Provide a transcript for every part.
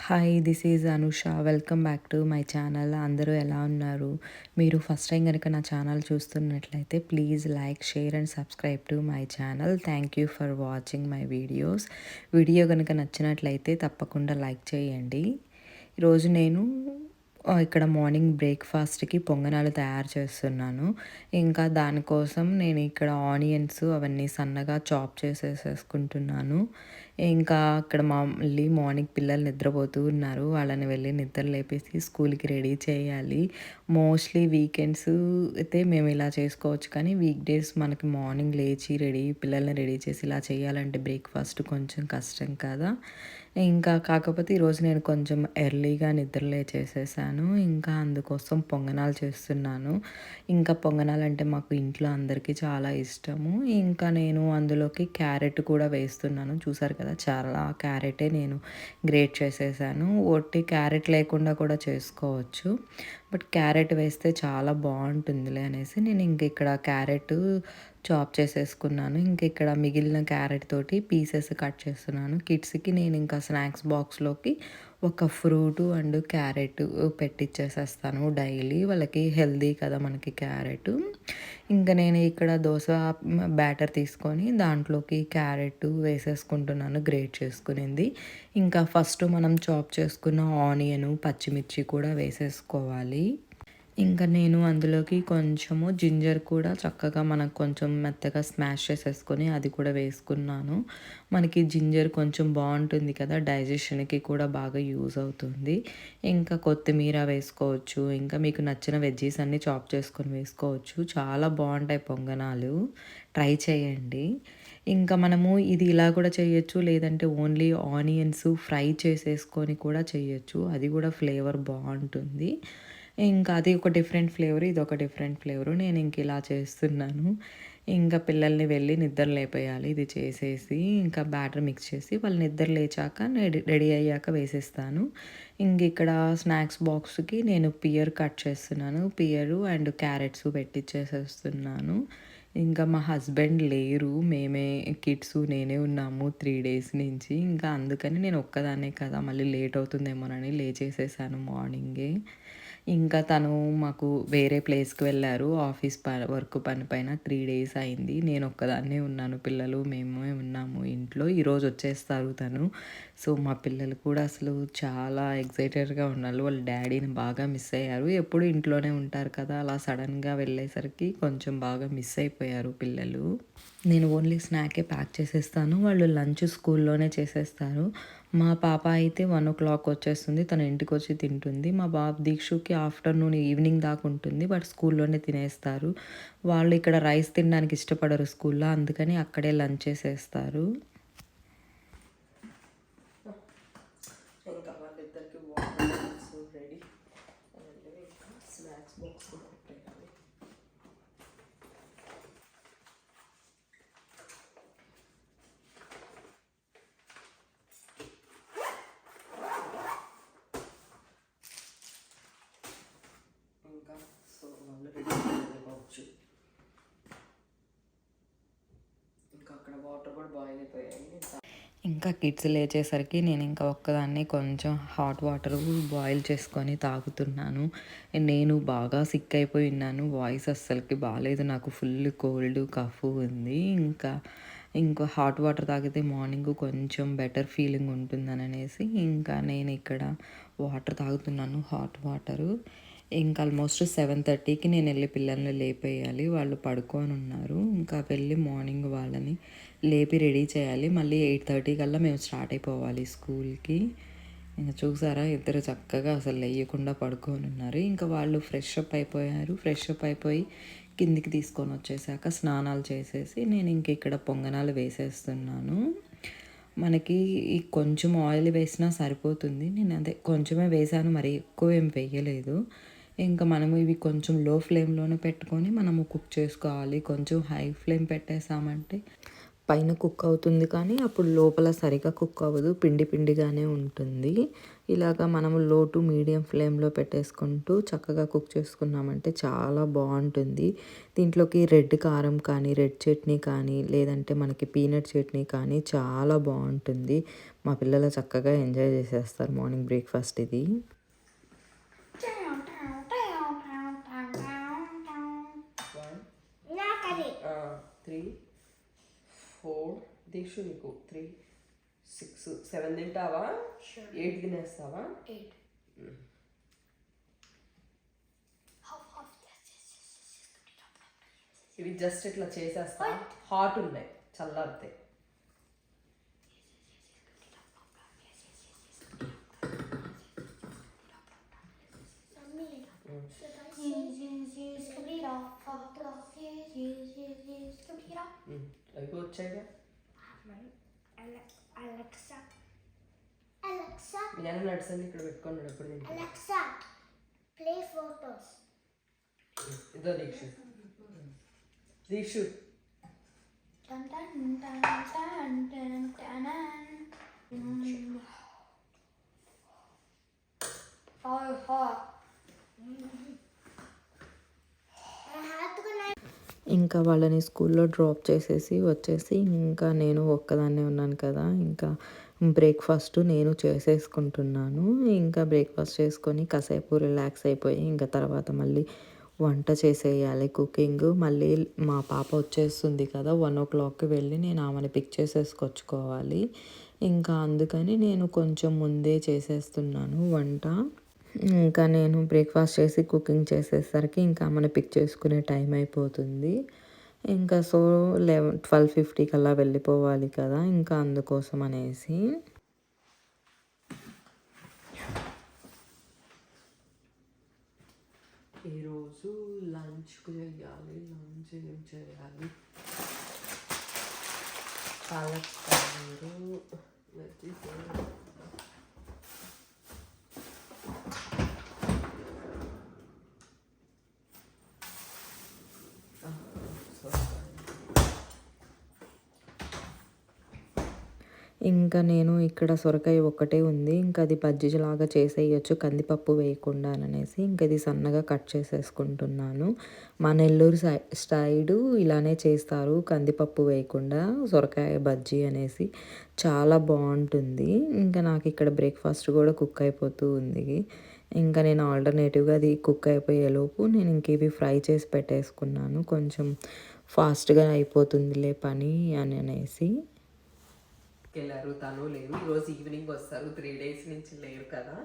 Hi, this is Anusha. Welcome back to my channel. అందరూ ఎలా ఉన్నారు? మీరు ఫస్ట్ టైం కనుక నా ఛానల్ చూస్తున్నట్లయితే please like, share and subscribe to my channel. Thank you for watching my videos. Video కనుక నచ్చినట్లయితే తప్పకుండా లైక్ చేయండి. ఈరోజు నేను ఇక్కడ మార్నింగ్ బ్రేక్ఫాస్ట్కి పొంగనాలు తయారు చేస్తున్నాను. ఇంకా దానికోసం నేను ఇక్కడ ఆనియన్స్ అవన్నీ సన్నగా చాప్ చేసేసుకుంటున్నాను. ఇంకా అక్కడ మళ్ళీ మార్నింగ్ పిల్లలు నిద్రపోతూ ఉన్నారు. వాళ్ళని వెళ్ళి నిద్ర లేపేసి స్కూల్కి రెడీ చేయాలి. మోస్ట్లీ వీకెండ్స్ అయితే మేము ఇలా చేసుకోవచ్చు, కానీ వీక్ డేస్ మనకి మార్నింగ్ లేచి పిల్లల్ని రెడీ చేసి ఇలా చేయాలంటే బ్రేక్ఫాస్ట్ కొంచెం కష్టం కదా. ఇంకా కాకపోతే ఈరోజు నేను కొంచెం ఎర్లీగా నిద్ర లేచేసేసాను. ఇంకా అందుకోసం పొంగనాలు చేస్తున్నాను. ఇంకా పొంగనాలు అంటే మాకు ఇంట్లో అందరికీ చాలా ఇష్టము. ఇంకా నేను అందులోకి క్యారెట్ కూడా వేస్తున్నాను. చూసారు కదా, చాలా క్యారెటే నేను గ్రేట్ చేసేసాను. ఒట్టి క్యారెట్ లేకుండా కూడా చేసుకోవచ్చు, బట్ క్యారెట్ వేస్తే చాలా బాగుంటుందిలే అనేసి నేను ఇంక ఇక్కడ క్యారెట్ చాప్ చేసేసుకున్నాను. ఇంక ఇక్కడ మిగిలిన క్యారెట్ తోటి పీసెస్ కట్ చేస్తున్నాను. కిడ్స్కి నేను ఇంకా స్నాక్స్ బాక్స్లోకి ఒక ఫ్రూటు అండ్ క్యారెట్ పెట్టిచ్చేసేస్తాను డైలీ. వాళ్ళకి హెల్దీ కదా మనకి క్యారెట్. ఇంకా నేను ఇక్కడ దోశ బ్యాటర్ తీసుకొని దాంట్లోకి క్యారెట్ వేసేసుకుంటున్నాను, గ్రేట్ చేసుకునింది. ఇంకా ఫస్ట్ మనం చాప్ చేసుకున్న ఆనియన్, పచ్చిమిర్చి కూడా వేసేసుకోవాలి. ఇంకా నేను అందులోకి కొంచెము జింజర్ కూడా చక్కగా మనకు కొంచెం మెత్తగా స్మాష్ చేసేసుకొని అది కూడా వేసుకున్నాను. మనకి జింజర్ కొంచెం బాగుంటుంది కదా, డైజెషన్కి కూడా బాగా యూజ్ అవుతుంది. ఇంకా కొత్తిమీర వేసుకోవచ్చు. ఇంకా మీకు నచ్చిన వెజ్జీస్ అన్నీ చాప్ చేసుకొని వేసుకోవచ్చు. చాలా బాగుంటాయి పొంగనాలు, ట్రై చేయండి. ఇంకా మనము ఇది ఇలా కూడా చేయొచ్చు, లేదంటే ఓన్లీ ఆనియన్స్ ఫ్రై చేసేసుకొని కూడా చేయొచ్చు. అది కూడా ఫ్లేవర్ బాగుంటుంది. ఇంకా అది ఒక డిఫరెంట్ ఫ్లేవర్, ఇది ఒక డిఫరెంట్ ఫ్లేవరు. నేను ఇంక ఇలా చేస్తున్నాను. ఇంకా పిల్లల్ని వెళ్ళి నిద్ర లేపేయాలి. ఇది చేసేసి ఇంకా బ్యాటర్ మిక్స్ చేసి వాళ్ళు నిద్ర లేచాక రెడీ అయ్యాక వేసేస్తాను. ఇంక ఇక్కడ స్నాక్స్ బాక్స్కి నేను పియర్ కట్ చేస్తున్నాను. పియరు అండ్ క్యారెట్స్ పెట్టిచ్చేసేస్తున్నాను. ఇంకా మా హస్బెండ్ లేరు, మేమే కిడ్స్ నేనే ఉన్నాము 3 days నుంచి. ఇంకా అందుకని నేను ఒక్కదాన్నే కదా, మళ్ళీ లేట్ అవుతుందేమోనని లేచేసేసాను మార్నింగే. ఇంకా తను మాకు వేరే ప్లేస్కి వెళ్ళారు, ఆఫీస్ వర్క్ పని పైన. 3 days అయింది. నేను ఒక్కదాన్నే ఉన్నాను, పిల్లలు మేమే ఉన్నాము ఇంట్లో. ఈరోజు వచ్చేస్తారు తను. సో మా పిల్లలు కూడా అసలు చాలా ఎక్సైటెడ్గా ఉన్నారు. వాళ్ళ డాడీని బాగా మిస్ అయ్యారు. ఎప్పుడు ఇంట్లోనే ఉంటారు కదా, అలా సడన్గా వెళ్ళేసరికి కొంచెం బాగా మిస్ అయిపోయారు పిల్లలు. నేను ఓన్లీ స్నాకే ప్యాక్ చేసేస్తాను, వాళ్ళు లంచ్ స్కూల్లోనే చేసేస్తారు. మా పాప అయితే 1 o'clock వచ్చేస్తుంది, తన ఇంటికి వచ్చి తింటుంది. మా బాబు దీక్షుకి ఆఫ్టర్నూన్ ఈవినింగ్ దాకా ఉంటుంది, బట్ స్కూల్లోనే తినేస్తారు. వాళ్ళు ఇక్కడ రైస్ తినడానికి ఇష్టపడరు స్కూల్లో, అందుకని అక్కడే లంచ్ చేసేస్తారు. ఇంకా వాళ్ళిద్దరికి వాటర్ రెడీ, స్నాక్స్ బాక్స్ పెట్టేయాలి. ఇంకా సో వాళ్ళు రెడీ కావచ్చు. ఇంకా అక్కడ వాటర్ కూడా బాయిల్ అయిపోయాయి. ఇంకా కిడ్స్ లేచేసరికి నేను ఇంకా ఒక్కదాన్ని కొంచెం హాట్ వాటర్ బాయిల్ చేసుకొని తాగుతున్నాను. నేను బాగా సిక్ అయిపోయి ఉన్నాను, వాయిస్ అస్సలకి బాగాలేదు, నాకు ఫుల్ కోల్డ్ కఫ్ ఉంది. ఇంకో హాట్ వాటర్ తాగితే మార్నింగ్ కొంచెం బెటర్ ఫీలింగ్ ఉంటుందని అనేసి ఇంకా నేను ఇక్కడ వాటర్ తాగుతున్నాను, హాట్ వాటరు. ఇంకా ఆల్మోస్ట్ 7:30కి నేను వెళ్ళి పిల్లల్ని లేపేయాలి. వాళ్ళు పడుకొని ఉన్నారు. ఇంకా వెళ్ళి మార్నింగ్ వాళ్ళని లేపి రెడీ చేయాలి. మళ్ళీ 8:30 కల్లా మేము స్టార్ట్ అయిపోవాలి స్కూల్కి. ఇంకా చూసారా, ఇద్దరు చక్కగా అసలు లేయకుండా పడుకొని ఉన్నారు. ఇంకా వాళ్ళు ఫ్రెష్ అప్ అయిపోయారు. ఫ్రెష్ అప్ అయిపోయి కిందికి తీసుకొని వచ్చేసాక స్నానాలు చేసేసి నేను ఇంక ఇక్కడ పొంగనాలు వేసేస్తున్నాను. మనకి ఈ కొంచెం ఆయిల్ వేసినా సరిపోతుంది. నేను అదే కొంచెమే వేసాను, మరి ఎక్కువ ఏం వేయలేదు. ఇంకా మనము ఇవి కొంచెం లో ఫ్లేమ్లోనే పెట్టుకొని మనము కుక్ చేసుకోవాలి. కొంచెం హై ఫ్లేమ్ పెట్టేసామంటే పైన కుక్ అవుతుంది, కానీ అప్పుడు లోపల సరిగా కుక్ అవ్వదు, పిండి పిండిగానే ఉంటుంది. ఇలాగా మనము లో టు మీడియం ఫ్లేమ్లో పెట్టేసుకుంటూ చక్కగా కుక్ చేసుకున్నామంటే చాలా బాగుంటుంది. దీంట్లోకి రెడ్ కారం కానీ, రెడ్ చట్నీ కానీ, లేదంటే మనకి పీనట్ చట్నీ కానీ చాలా బాగుంటుంది. మా పిల్లలు చక్కగా ఎంజాయ్ చేసేస్తారు మార్నింగ్ బ్రేక్ఫాస్ట్ ఇది. 3, 4 దీక్షు నీకు 3, 6, 7 తింటావా? 8 తినేస్తావా? 8. ఇవి జస్ట్ ఇట్లా చేసేస్తా, హాట్ ఉన్నాయి, చల్లారితే. అవి వచ్చాయిగా. నేను నడుసండి ఇక్కడ పెట్టుకున్నాడు ఎప్పుడు ఇదో దీక్షు దీక్షు ఇంకా వాళ్ళని స్కూల్లో డ్రాప్ చేసేసి వచ్చేసి ఇంకా నేను ఒక్కదాన్నే ఉన్నాను కదా, ఇంకా బ్రేక్ఫాస్ట్ నేను చేసేసుకుంటున్నాను. ఇంకా బ్రేక్ఫాస్ట్ చేసుకొని కాసేపు రిలాక్స్ అయిపోయి ఇంకా తర్వాత మళ్ళీ వంట చేసేయాలి, కుకింగ్. మళ్ళీ మా పాప వచ్చేస్తుంది కదా, 1 o'clockకి వెళ్ళి నేను ఆమెను పిక్ చేసేసుకొచ్చుకోవాలి. ఇంకా అందుకని నేను కొంచెం ముందే చేసేస్తున్నాను వంట. ఇంకా నేను బ్రేక్ఫాస్ట్ చేసి కుకింగ్ చేసేసరికి ఇంకా ఆమెను పిక్ చేసుకునే టైం అయిపోతుంది. ఇంకా సో 12:50 కల్లా వెళ్ళిపోవాలి కదా, ఇంకా అందుకోసం అనేసి. ఈరోజు లంచ్కు చేయాలి. లంచ్ ఏం చేయాలి? పాలక్ పన్నీరు, వెజ్ ఇంకా నేను ఇక్కడ సొరకాయ ఒక్కటే ఉంది, ఇంకా అది బజ్జీలాగా చేసేయచ్చు కందిపప్పు వేయకుండా అనేసి ఇంకా ఇది సన్నగా కట్ చేసేసుకుంటున్నాను. మా నెల్లూరు సైడు ఇలానే చేస్తారు, కందిపప్పు వేయకుండా సొరకాయ బజ్జీ అనేసి చాలా బాగుంటుంది. ఇంకా నాకు ఇక్కడ బ్రేక్ఫాస్ట్ కూడా కుక్ అయిపోతూ ఉంది. ఇంకా నేను ఆల్టర్నేటివ్గా అది కుక్ అయిపోయేలోపు నేను ఇంక ఇవి ఫ్రై చేసి పెట్టేసుకున్నాను, కొంచెం ఫాస్ట్గా అయిపోతుందిలే పని అని అనేసి. వెళ్ళారు, తను లేరు. ఈరోజు ఈవినింగ్ వస్తారు, 3 days నుంచి లేరు కదా.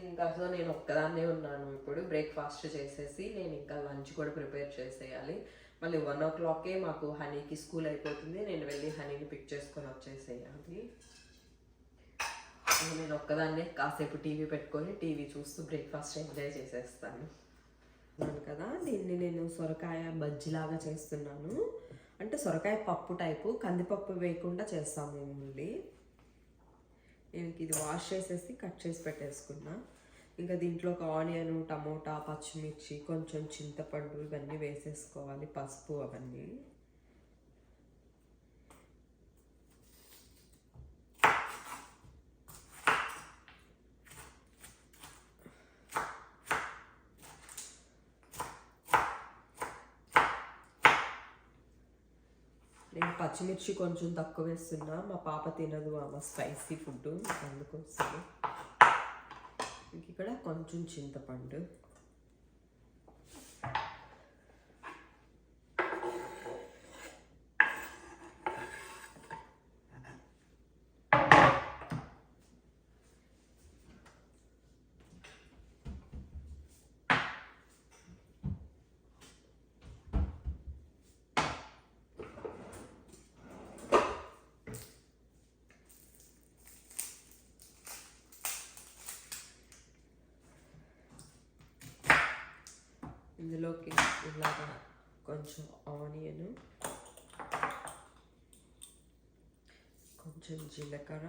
ఇంకా సో నేను ఒక్కదాన్నే ఉన్నాను. ఇప్పుడు బ్రేక్ఫాస్ట్ చేసేసి నేను ఇంకా లంచ్ కూడా ప్రిపేర్ చేసేయాలి. మళ్ళీ 1 o'clockకే మాకు హనీకి స్కూల్ అయిపోతుంది, నేను వెళ్ళి హనీని పిక్ చేసుకొని వచ్చేసేయాలి. నేను ఒక్కదాన్నే కాసేపు టీవీ పెట్టుకొని టీవీ చూస్తూ బ్రేక్ఫాస్ట్ ఎంజాయ్ చేసేస్తాను కదా. దీన్ని నేను సొరకాయ బజ్జీలాగా చేస్తున్నాను, అంటే సొరకాయ పప్పు టైపు, కందిపప్పు వేయకుండా చేస్తాము ఓన్లీ. నేను ఇది వాష్ చేసేసి కట్ చేసి పెట్టేసుకున్నా. ఇంకా దీంట్లో ఒక ఆనియన్, టమోటా, పచ్చిమిర్చి, కొంచెం చింతపండు ఇవన్నీ వేసేసుకోవాలి, పసుపు అవన్నీ. నేను పచ్చిమిర్చి కొంచెం తక్కువ వేస్తున్నా, మా పాప తినదు, ఆమె స్పైసీ ఫుడ్, అందుకోసం. ఇంక ఇక్కడ కొంచెం చింతపండు, ఇందులోకి ఇలాగా కొంచెం ఆనియన్, కొంచెం జీలకర్ర,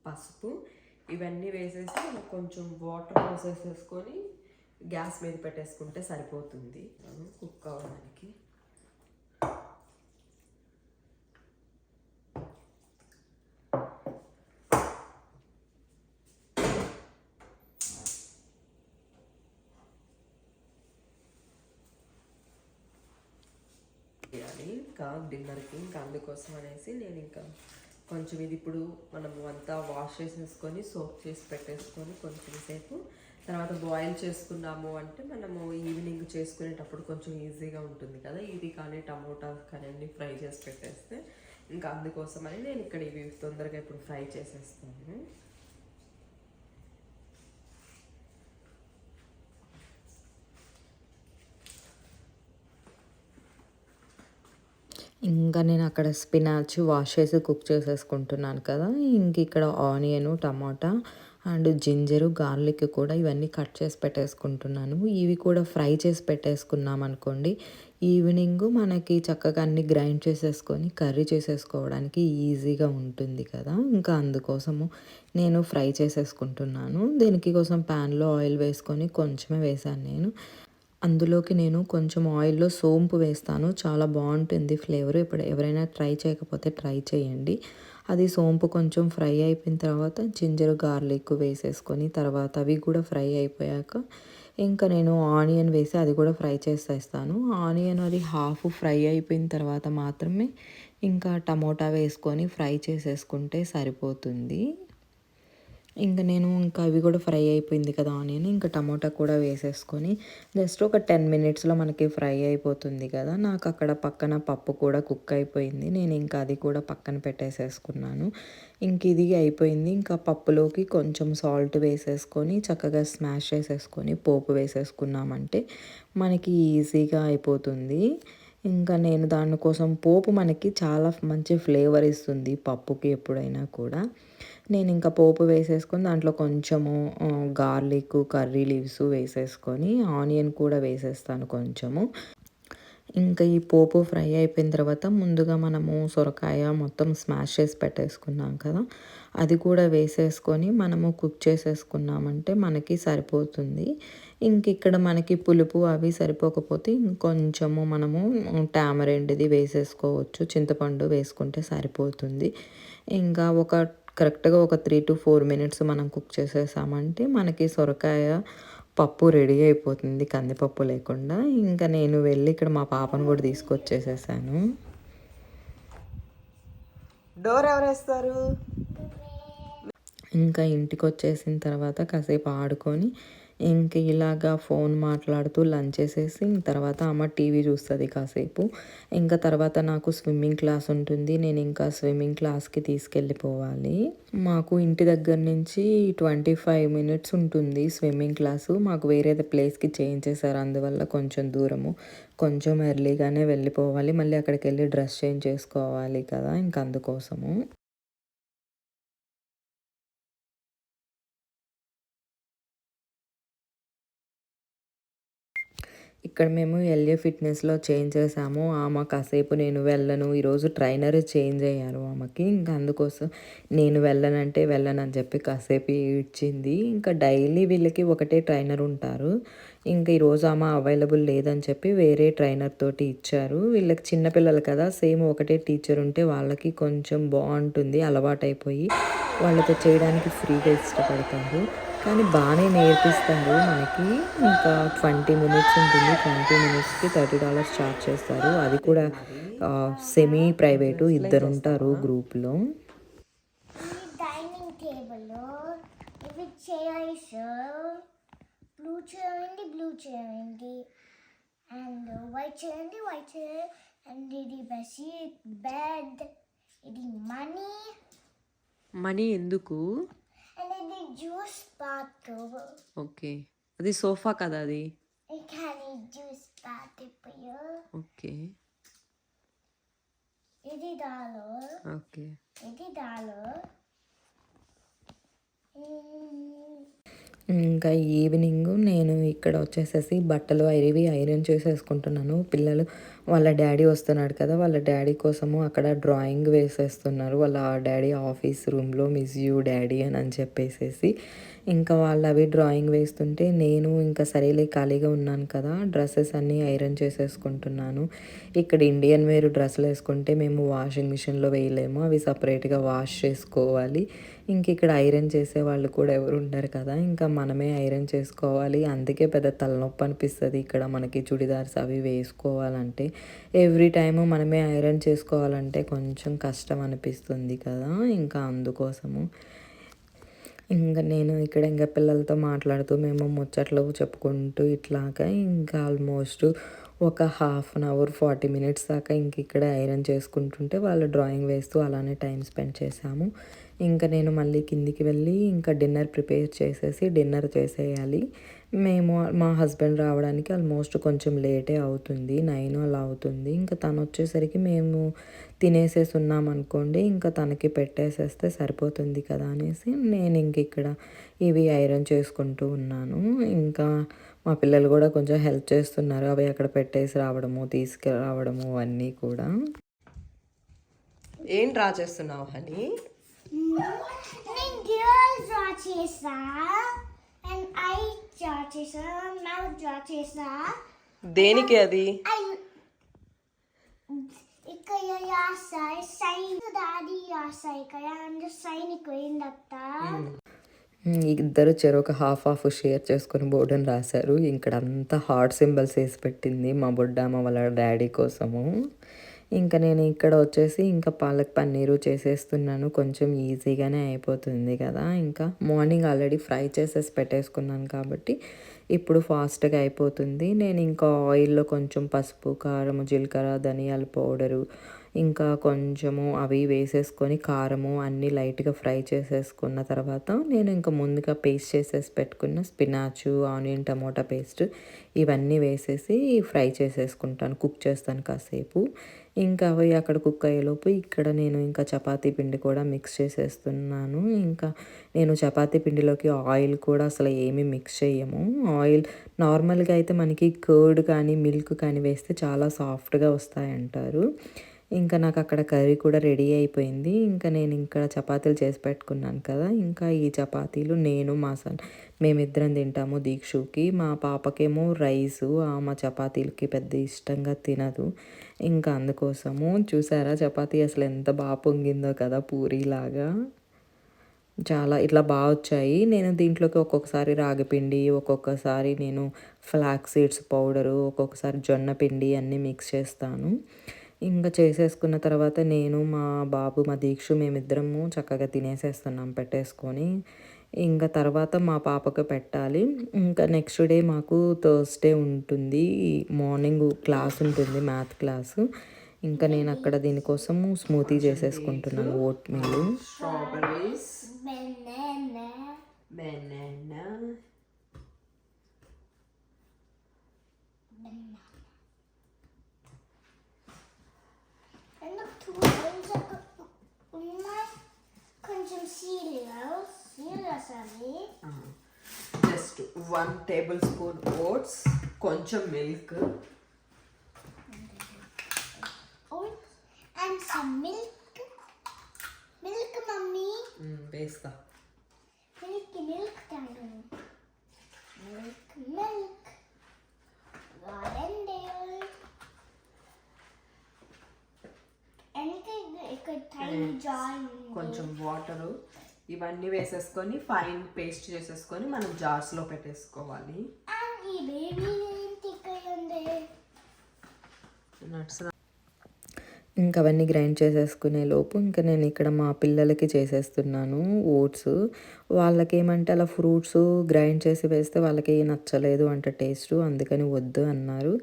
పసుపు ఇవన్నీ వేసేసి కొంచెం వాటర్ పోసేసేసుకొని గ్యాస్ మీద పెట్టేసుకుంటే సరిపోతుంది కుక్ అవ్వడానికి. ఇంకా డిన్నర్కి. ఇంకా అందుకోసం అనేసి నేను ఇంకా కొంచెం ఇది ఇప్పుడు మనము అంతా వాష్ చేసేసుకొని సోప్ చేసి పెట్టేసుకొని కొంచెం సేపు తర్వాత బాయిల్ చేసుకున్నాము అంటే మనము ఈవినింగ్ చేసుకునేటప్పుడు కొంచెం ఈజీగా ఉంటుంది కదా. ఇది కానీ టమోటా కానీ అన్ని ఫ్రై చేసి పెట్టేస్తే ఇంకా అందుకోసమని నేను ఇక్కడ ఇవి తొందరగా ఇప్పుడు ఫ్రై చేసేస్తాను. ఇంకా నేను అక్కడ స్పినాచ్ వాష్ చేసి కుక్ చేసేసుకుంటున్నాను కదా. ఇంక ఇక్కడ onion, tomato and ginger, garlic కూడా ఇవన్నీ కట్ చేసి పెట్టేసుకుంటున్నాను. ఇవి కూడా ఫ్రై చేసి పెట్టేసుకున్నాం అనుకోండి, ఈవినింగ్ మనకి చక్కగా అన్ని గ్రైండ్ చేసేసుకొని కర్రీ చేసేసుకోవడానికి ఈజీగా ఉంటుంది కదా. ఇంకా అందుకోసము నేను ఫ్రై చేసేసుకుంటున్నాను. దీనికి కోసం ప్యాన్లో ఆయిల్ వేసుకొని కొంచెమే వేసాను నేను. అందులోకి నేను కొంచెం ఆయిల్‌లో సోంపు వేస్తాను. చాలా బావుంటుంది ఫ్లేవర్. ఇప్పుడు ఎవరైనా ట్రై చేయకపోతే ట్రై చేయండి. అది సోంపు కొంచెం ఫ్రై అయిపోయిన తర్వాత జింజర్, గార్లిక్ వేసేసుకొని తర్వాత అవి కూడా ఫ్రై అయిపోయాక ఇంకా నేను ఆనియన్ వేసి అది కూడా ఫ్రై చేసేస్తాను. ఆనియన్ అది హాఫ్ ఫ్రై అయిపోయిన తర్వాత మాత్రమే ఇంకా టమోటా వేసుకొని ఫ్రై చేసేసుకుంటే సరిపోతుంది. ఇంకా అవి కూడా ఫ్రై అయిపోయింది కదా ఆనియన్. ఇంకా టమోటా కూడా వేసేసుకొని జస్ట్ ఒక 10 మినిట్స్‌లో మనకి ఫ్రై అయిపోతుంది కదా. నాకు అక్కడ పక్కన పప్పు కూడా కుక్ అయిపోయింది. నేను ఇంకా అది కూడా పక్కన పెట్టేసేసుకున్నాను. ఇంక ఇది అయిపోయింది. ఇంకా పప్పులోకి కొంచెం సాల్ట్ వేసేసుకొని చక్కగా స్మాష్ చేసేసుకొని పోపు వేసేసుకున్నామంటే మనకి ఈజీగా అయిపోతుంది. ఇంకా నేను దానికోసం పోపు మనకి చాలా మంచి ఫ్లేవర్ ఇస్తుంది పప్పుకి ఎప్పుడైనా కూడా. నేను ఇంకా పోపు వేసేసుకొని దాంట్లో కొంచెము గార్లిక్, కర్రీ లీవ్స్ వేసేసుకొని ఆనియన్ కూడా వేసేస్తాను కొంచెము. ఇంకా ఈ పోపు ఫ్రై అయిపోయిన తర్వాత ముందుగా మనము సొరకాయ మొత్తం స్మాష్ చేసి పెట్టేసుకున్నాం కదా, అది కూడా వేసేసుకొని మనము కుక్ చేసేసుకున్నామంటే మనకి సరిపోతుంది. ఇంక ఇక్కడ మనకి పులుపు అవి సరిపోకపోతే ఇంకొంచెము మనము టామరెండ్‌ది వేసేసుకోవచ్చు. చింతపండు వేసుకుంటే సరిపోతుంది. ఇంకా కరెక్ట్‌గా ఒక 3-4 మినిట్స్ మనం కుక్ చేసేసామంటే మనకి సొరకాయ పప్పు రెడీ అయిపోతుంది కందిపప్పు లేకుండా. ఇంకా నేను వెళ్ళి ఇక్కడ మా పాపను కూడా తీసుకొచ్చేసేసాను. డోర్ ఎవరేస్తారు? ఇంకా ఇంటికొచ్చేసిన తర్వాత కాసేపు ఆడుకొని ఇంక ఇలాగా ఫోన్ మాట్లాడుతూ లంచ్ చేసేసి తర్వాత అమ్మ టీవీ చూస్తుంది కాసేపు. ఇంకా తర్వాత నాకు స్విమ్మింగ్ క్లాస్ ఉంటుంది. నేను ఇంకా స్విమ్మింగ్ క్లాస్కి తీసుకెళ్ళిపోవాలి. మాకు ఇంటి దగ్గర నుంచి 25 మినిట్స్ ఉంటుంది స్విమ్మింగ్ క్లాసు. మాకు వేరే ప్లేస్కి చేంజ్ చేశారు, అందువల్ల కొంచెం దూరము. కొంచెం ఎర్లీగానే వెళ్ళిపోవాలి. మళ్ళీ అక్కడికి వెళ్ళి డ్రెస్ చేంజ్ చేసుకోవాలి కదా, ఇంకా అందుకోసము. ఇక్కడ మేము ఎల్ఏ ఫిట్నెస్‌లో చేంజ్ చేసాము. ఆమె కాసేపు నేను వెళ్ళను, ఈరోజు ట్రైనర్ చేంజ్ అయ్యారు ఆమెకి. ఇంకా అందుకోసం నేను వెళ్ళనంటే వెళ్ళనని చెప్పి కాసేపు ఏడ్చింది. ఇంకా డైలీ వీళ్ళకి ఒకటే ట్రైనర్ ఉంటారు. ఇంకా ఈరోజు ఆమె అవైలబుల్ లేదని చెప్పి వేరే ట్రైనర్ తోటి ఇచ్చారు. వీళ్ళకి చిన్నపిల్లలు కదా, సేమ్ ఒకటే టీచర్ ఉంటే వాళ్ళకి కొంచెం బాగుంటుంది, అలవాటైపోయి వాళ్ళతో చేయడానికి ఫ్రీగా ఇష్టపడతారు. కానీ బాగానే నేర్పిస్తారు మనకి. ఇంకా 20 మినిట్స్ ఉంటుంది. 20 మినిట్స్‌కి $30 చార్జ్ చేస్తారు. అది కూడా సెమీ ప్రైవేటు, ఇద్దరుంటారు గ్రూప్‌లో. డైనింగ్ టేబుల్ ఇవి చైర్స్, బ్లూ చైర్ ఉంది, బ్లూ చైర్ ఉంది, అండ్ వైట్ చైర్ ఉంది, వైట్ చైర్, అండ్ ఇది బెడ్, ఇది మనీ ఎందుకు? అండ్ ఇది జ్యూస్ బాత్. ఓకే, అది సోఫా కదా అది. కానీ జ్యూస్ బాత్ ఇప్పుడు ఓకే ఇది దాలో, ఓకే ఇది దాలో. ఇంకా ఈవినింగ్ నేను ఇక్కడ వచ్చేసేసి బట్టలు అవి ఐరన్ చేసేసుకుంటున్నాను. పిల్లలు వాళ్ళ డాడీ వస్తున్నాడు కదా, వాళ్ళ డాడీ కోసము అక్కడ డ్రాయింగ్ వేసేస్తున్నారు. వాళ్ళ డాడీ ఆఫీస్ రూమ్లో మిస్ యూ డాడీ అని చెప్పేసేసి ఇంకా వాళ్ళు అవి డ్రాయింగ్ వేస్తుంటే నేను ఇంకా సరేలే ఖాళీగా ఉన్నాను కదా, డ్రెస్సెస్ అన్నీ ఐరన్ చేసేసుకుంటున్నాను. ఇక్కడ ఇండియన్ వేర్ డ్రెస్సులు వేసుకుంటే మేము వాషింగ్ మిషన్లో వేయలేము, అవి సపరేట్గా వాష్ చేసుకోవాలి. ఇంక ఇక్కడ ఐరన్ చేసే వాళ్ళు కూడా ఎవరు ఉండరు కదా, ఇంకా మనమే ఐరన్ చేసుకోవాలి. అందుకే పెద్ద తలనొప్పి అనిపిస్తుంది ఇక్కడ మనకి చుడిదార్స్ అవి వేసుకోవాలంటే. ఎవ్రీ టైము మనమే ఐరన్ చేసుకోవాలంటే కొంచెం కష్టం అనిపిస్తుంది కదా, ఇంకా అందుకోసము ఇంకా నేను ఇక్కడ ఇంకా పిల్లలతో మాట్లాడుతూ మేము ముచ్చట్లు చెప్పుకుంటూ ఇట్లాగా ఇంకా ఆల్మోస్ట్ ఒక హాఫ్ అన్ అవర్ 40 మినిట్స్ దాకా ఇంక ఇక్కడ ఐరన్ చేసుకుంటుంటే వాళ్ళు డ్రాయింగ్ వేస్తూ అలానే టైం స్పెండ్ చేశాము. ఇంకా నేను మళ్ళీ కిందికి వెళ్ళి ఇంకా డిన్నర్ ప్రిపేర్ చేసేసి డిన్నర్ చేసేయాలి. మేము మా హస్బెండ్ రావడానికి ఆల్మోస్ట్ కొంచెం లేటే అవుతుంది, 9 అలా అవుతుంది. ఇంకా తను వచ్చేసరికి మేము తినేసేసి ఉన్నాం అనుకోండి, ఇంకా తనకి పెట్టేసేస్తే సరిపోతుంది కదా అనేసి నేను ఇంక ఇక్కడ ఇవి ఐరన్ చేసుకుంటూ ఉన్నాను. ఇంకా మా పిల్లలు కూడా కొంచెం హెల్ప్ చేస్తున్నారు, అవి అక్కడ పెట్టేసి రావడము తీసుకురావడము అవన్నీ కూడా. ఏం డ్రా చేస్తున్నావు హనీ? నేను girls draw చేసా and I draw చేసా, mouth draw చేసా. దేనికి అది? ఇక్కడ రాసాయి సైన్, డాడీ రాసాయి కదా, అంటే సైన్ పోయిందత్త. ఇద్దరు చెరొక హాఫ్ షేర్ చేసుకొని బోర్డుని రాశారు. ఇక్కడ అంతా హార్ట్ సింబల్స్ వేసి పెట్టింది మా బొడ్డామ వాళ్ళ డాడీ కోసము. ఇంకా నేను ఇక్కడ వచ్చేసి ఇంకా పాలక్ పన్నీరు చేసేస్తున్నాను, కొంచెం ఈజీగానే అయిపోతుంది కదా. ఇంకా మార్నింగ్ ఆల్రెడీ ఫ్రై చేసేసి పెట్టేసుకున్నాను కాబట్టి ఇప్పుడు ఫాస్ట్గా అయిపోతుంది. నేను ఇంకా ఆయిల్లో కొంచెం పసుపు, కారము, జీలకర్ర, ధనియాల పౌడరు, ఇంకా కొంచెము అవి వేసేసుకొని కారము అన్నీ లైట్గా ఫ్రై చేసేసుకున్న తర్వాత నేను ఇంకా ముందుగా పేస్ట్ చేసేసి పెట్టుకున్న స్పినాచు, ఆనియన్, టమోటా పేస్ట్ ఇవన్నీ వేసేసి ఫ్రై చేసేసుకుంటాను, కుక్ చేస్తాను కాసేపు. ఇంకా అవి అక్కడ కుక్ అయ్యేలోపు ఇక్కడ నేను ఇంకా చపాతీ పిండి కూడా మిక్స్ చేసేస్తున్నాను. ఇంకా నేను చపాతీ పిండిలోకి ఆయిల్ కూడా అసలు ఏమీ మిక్స్ చేయము. ఆయిల్ నార్మల్గా అయితే మనకి కర్డ్ కానీ మిల్క్ కానీ వేస్తే చాలా సాఫ్ట్గా వస్తాయంటారు. ఇంకా నాకు అక్కడ కర్రీ కూడా రెడీ అయిపోయింది. ఇంకా నేను ఇక్కడ చపాతీలు చేసి పెట్టుకున్నాను కదా, ఇంకా ఈ చపాతీలు నేను మా మేమిద్దరం తింటాము దీక్షుకి. మా పాపకేమో రైసు మా చపాతీలకి పెద్ద ఇష్టంగా తినదు. ఇంకా అందుకోసము చూసారా చపాతీ అసలు ఎంత బాగా పొంగిందో కదా, పూరీలాగా చాలా ఇట్లా బాగా వచ్చాయి. నేను దీంట్లోకి ఒక్కొక్కసారి రాగిపిండి, ఒక్కొక్కసారి నేను ఫ్లాక్స్ సీడ్స్ పౌడరు, ఒక్కొక్కసారి జొన్న పిండి అన్నీ మిక్స్ చేస్తాను. ఇంకా చేసేసుకున్న తర్వాత నేను మా బాబు మా దీక్షు మేమిద్దరము చక్కగా తినేసేస్తున్నాం పెట్టేసుకొని. ఇంకా తర్వాత మా పాపకు పెట్టాలి. ఇంకా నెక్స్ట్ డే మాకు థర్స్డే ఉంటుంది, మార్నింగ్ క్లాస్ ఉంటుంది, మ్యాథ్ క్లాసు. ఇంకా నేను అక్కడ దీనికోసము స్మూతీ చేసేసుకుంటున్నాను, oatmeal, strawberries, banana, banana, and the two items ఉన్నాయి. కొంచెం సీరియల్స్ అవి జస్ట్ 1 టేబుల్ స్పూన్ ఓట్స్, కొంచెం milk, and some milk. Milk mummy, వేస్తా. మిల్క్ తాగు. Milk garden dale. ఇక్కడ టైనీ జార్, కొంచెం వాటరు, ఇవన్నీ వేసేసుకొని ఫైన్ పేస్ట్ చేసేసుకొని మనం జార్స్లో పెట్టేసుకోవాలి. అండ్ ఈ బేబీ ఏంటి ఇక్కడ ఉంది? నట్స్ ఇంకా అవన్నీ గ్రైండ్ చేసేసుకునే లోపు ఇంకా నేను ఇక్కడ మా పిల్లలకి చేసేస్తున్నాను ఓట్స్. వాళ్ళకేమంటే అలా ఫ్రూట్స్ గ్రైండ్ చేసి వేస్తే వాళ్ళకి నచ్చలేదు అంట టేస్ట్, అందుకని వద్దు అన్నారు.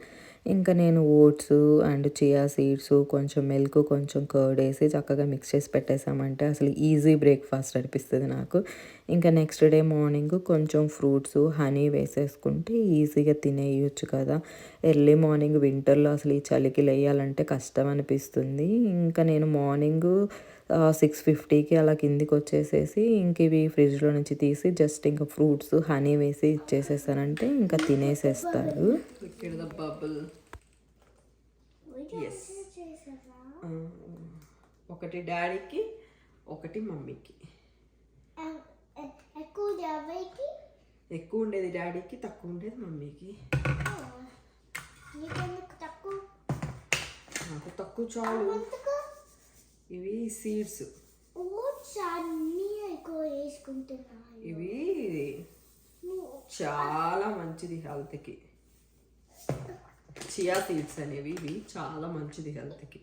ఇంకా నేను ఓట్స్ అండ్ చియా సీడ్స్, కొంచెం మిల్క్, కొంచెం కర్డ్ వేసి చక్కగా మిక్స్ చేసి పెట్టేసామంటే అసలు ఈజీ బ్రేక్ఫాస్ట్ అనిపిస్తుంది నాకు. ఇంకా నెక్స్ట్ డే మార్నింగ్ కొంచెం ఫ్రూట్స్, హనీ వేసేసుకుంటే ఈజీగా తినేయచ్చు కదా. ఎర్లీ మార్నింగ్ వింటర్లో అసలు ఈ చలికి లేయాలంటే కష్టం అనిపిస్తుంది. ఇంకా నేను మార్నింగ్ 6:50కి అలా కిందికి వచ్చేసేసి ఇంక ఇవి ఫ్రిడ్జ్లో నుంచి తీసి జస్ట్ ఇంకా ఫ్రూట్స్, హనీ వేసి ఇచ్చేసేసానంటే ఇంకా తినేసేస్తారు. బబుల్ ఒకటి డాడీకి, ఒకటి మమ్మీకి. ఎక్కువ ఎవరికి ఎక్కువ ఉండేది డాడీకి, తక్కువ ఉండేది మమ్మీకి. నీకెందుకు తక్కువ? నాకు తక్కువ చాలు. ఎందుకు? ఇవి సీడ్స్, ఓట్స్ అన్నీ ఎక్కువ వేసుకుంటున్నాను. ఇవి చాలా మంచిది హెల్త్కి. చియా సీడ్స్ అనేవి ఇవి చాలా మంచిది హెల్త్కి.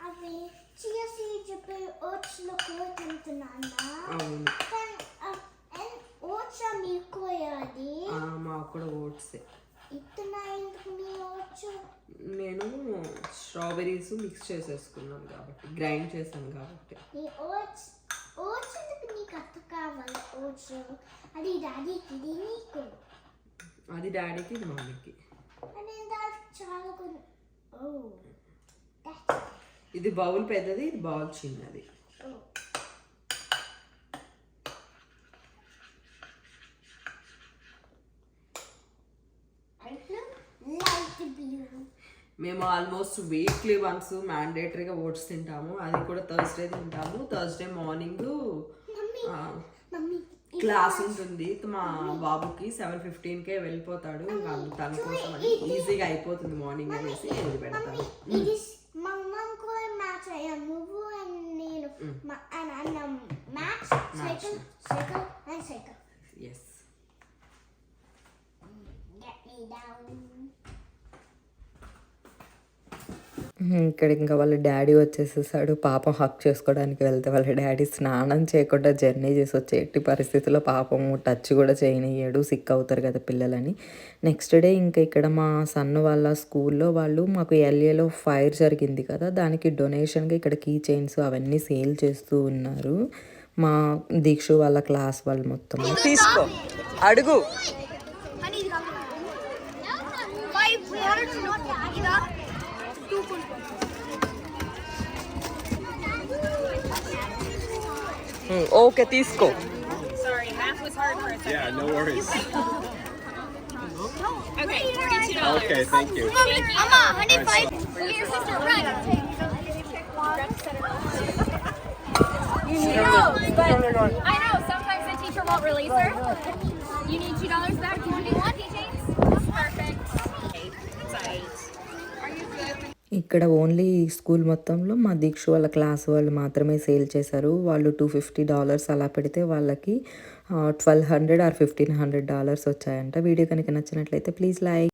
అవి చియా సీడ్స్ ఓట్స్లో కూడా తింటున్నాను. అవును, ఓట్స్ మీకు అది మాకు కూడా ఓట్సే. ఇస్తున్నా ఎందుకు మీ ఓట్స్? నేను స్ట్రాబెర్రీస్ మిక్స్ చేసేసుకున్నాను కాబట్టి, గ్రైండ్ చేశాను కాబట్టి. ఈ ఓట్స్ ఓట్స్ ఎందుకు నీకు అత్త కావాలి? ఓట్స్ అది డాడీకి, ఇది నీకు. అది డాడీకి, ఇది మమ్మీకి. అని దానికి చాలా కొన్ని. ఓ ఇది బౌల్ పెద్దది, ఇది బౌల్ చిన్నది. మేము ఆల్మోస్ట్ వీక్లీ వన్స్ మ్యాండేటరీగా ఓట్స్ తింటాము. అది కూడా థర్స్డే తింటాము. థర్స్డే మార్నింగ్ క్లాస్ ఉంటుంది మా బాబుకి. 7:15కే వెళ్ళిపోతాడు. తన కోసం అని ఈజీగా అయిపోతుంది మార్నింగ్ అనేసి ఇది పెడతాను. ఇది మా మమ్మ కూడా మ్యాచ్ అయ్యాం. నువ్వు అండ్ నేను match cycle cycle and cycle. Yes, Get me down. ఇక్కడ ఇంకా వాళ్ళ డాడీ వచ్చేసేసాడు. పాపం హక్ చేసుకోవడానికి వెళ్తే వాళ్ళ డాడీ స్నానం చేయకుండా జర్నీ చేసి వచ్చే ఎట్టి పరిస్థితుల్లో పాపం టచ్ కూడా చేయనియ్యాడు, సిక్ అవుతారు కదా పిల్లలని. నెక్స్ట్ డే ఇంకా ఇక్కడ మా సన్ను వాళ్ళ స్కూల్లో వాళ్ళు మాకు ఎల్ఏలో ఫైర్ జరిగింది కదా, దానికి డొనేషన్గా ఇక్కడ కీ చైన్స్ అవన్నీ సేల్ చేస్తూ ఉన్నారు. మా దీక్షు వాళ్ళ క్లాస్ వాళ్ళు మొత్తం. తీసుకో, అడుగు. ఓకే, తీసుకో. Sorry, math was hard for us. Yeah, no worries. Okay, $42. Okay, thank you. Mama, honey, five. Look at your sister, run. I know, sometimes the teacher won't release her. You need $2 back. Do you want keychains? Perfect. It's all right. Are you good? ఇక్కడ only school మొత్తంలో మా దీక్ష వాళ్ళ class వాళ్ళు మాత్రమే sale చేశారు. వాళ్ళు $250 అలా పెడితే వాళ్ళకి $1,200 or $1,500 వచ్చాయంట. వీడియో కనుక నచ్చినట్లయితే ప్లీజ్ లైక్.